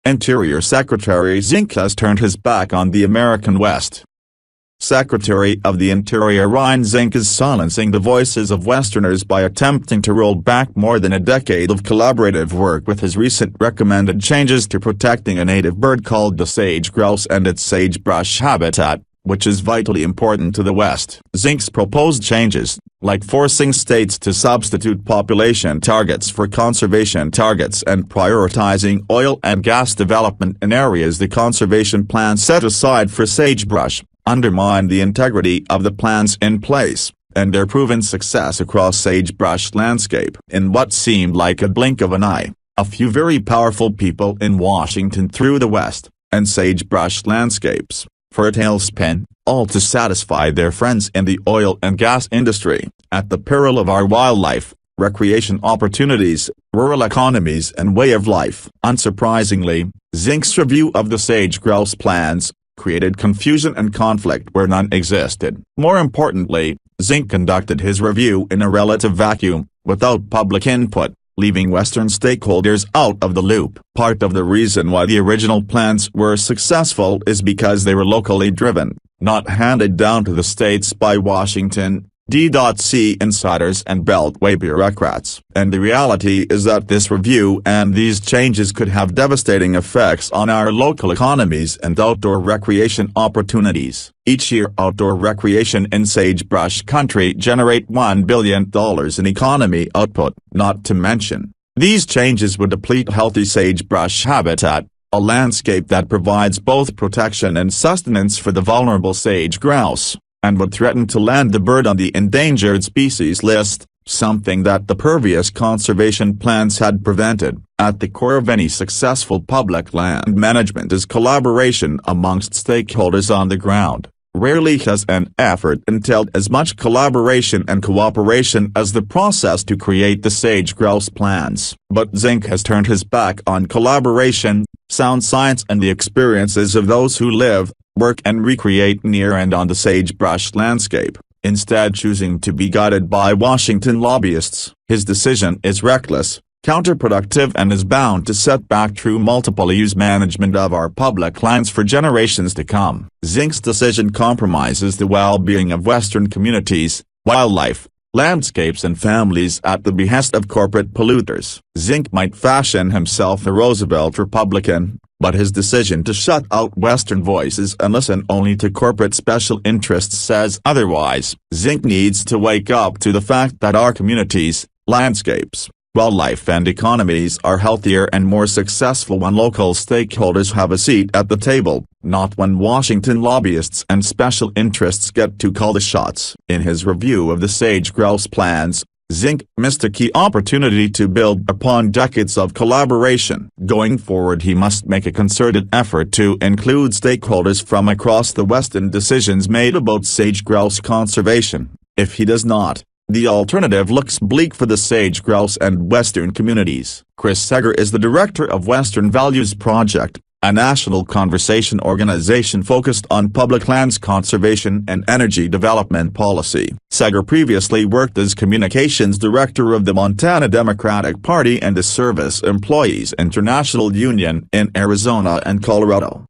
Interior Secretary Zinke has turned his back on the American West. Secretary of the Interior Ryan Zinke is silencing the voices of Westerners by attempting to roll back more than a decade of collaborative work with his recent recommended changes to protecting a native bird called the sage-grouse and its sagebrush habitat, which is vitally important to the West. Zinke's proposed changes, like forcing states to substitute population targets for conservation targets and prioritizing oil and gas development in areas the conservation plan set aside for sagebrush, undermine the integrity of the plans in place, and their proven success across sagebrush landscape. In what seemed like a blink of an eye, a few very powerful people in Washington threw the West, and sagebrush landscapes, for a tailspin, all to satisfy their friends in the oil and gas industry, at the peril of our wildlife, recreation opportunities, rural economies and way of life. Unsurprisingly, Zinke's review of the sage-grouse plans created confusion and conflict where none existed. More importantly, Zinke conducted his review in a relative vacuum, without public input, leaving Western stakeholders out of the loop. Part of the reason why the original plans were successful is because they were locally driven, not handed down to the states by Washington, D.C. insiders and Beltway bureaucrats. And the reality is that this review and these changes could have devastating effects on our local economies and outdoor recreation opportunities. Each year outdoor recreation in sagebrush country generate $1 billion in economy output. Not to mention, these changes would deplete healthy sagebrush habitat, a landscape that provides both protection and sustenance for the vulnerable sage-grouse, and would threaten to land the bird on the endangered species list, something that the previous conservation plans had prevented. At the core of any successful public land management is collaboration amongst stakeholders on the ground. Rarely has an effort entailed as much collaboration and cooperation as the process to create the sage-grouse plans. But Zinke has turned his back on collaboration, sound science and the experiences of those who live, work and recreate near and on the sagebrush landscape, instead choosing to be guided by Washington lobbyists. His decision is reckless, counterproductive and is bound to set back true multiple-use management of our public lands for generations to come. Zinke's decision compromises the well-being of Western communities, wildlife, landscapes and families at the behest of corporate polluters. Zinke might fashion himself a Roosevelt Republican, but his decision to shut out Western voices and listen only to corporate special interests says otherwise. Zinke needs to wake up to the fact that our communities, landscapes, wildlife and economies are healthier and more successful when local stakeholders have a seat at the table, not when Washington lobbyists and special interests get to call the shots. In his review of the sage-grouse plans, Zinke missed a key opportunity to build upon decades of collaboration. Going forward he must make a concerted effort to include stakeholders from across the West in decisions made about sage-grouse conservation. If he does not, the alternative looks bleak for the sage-grouse and Western communities. Chris SAEGER is the director of Western Values Project, a national conservation organization focused on public lands conservation and energy development policy. SAEGER previously worked as communications director of the Montana Democratic Party and the Service Employees International Union in Arizona and Colorado.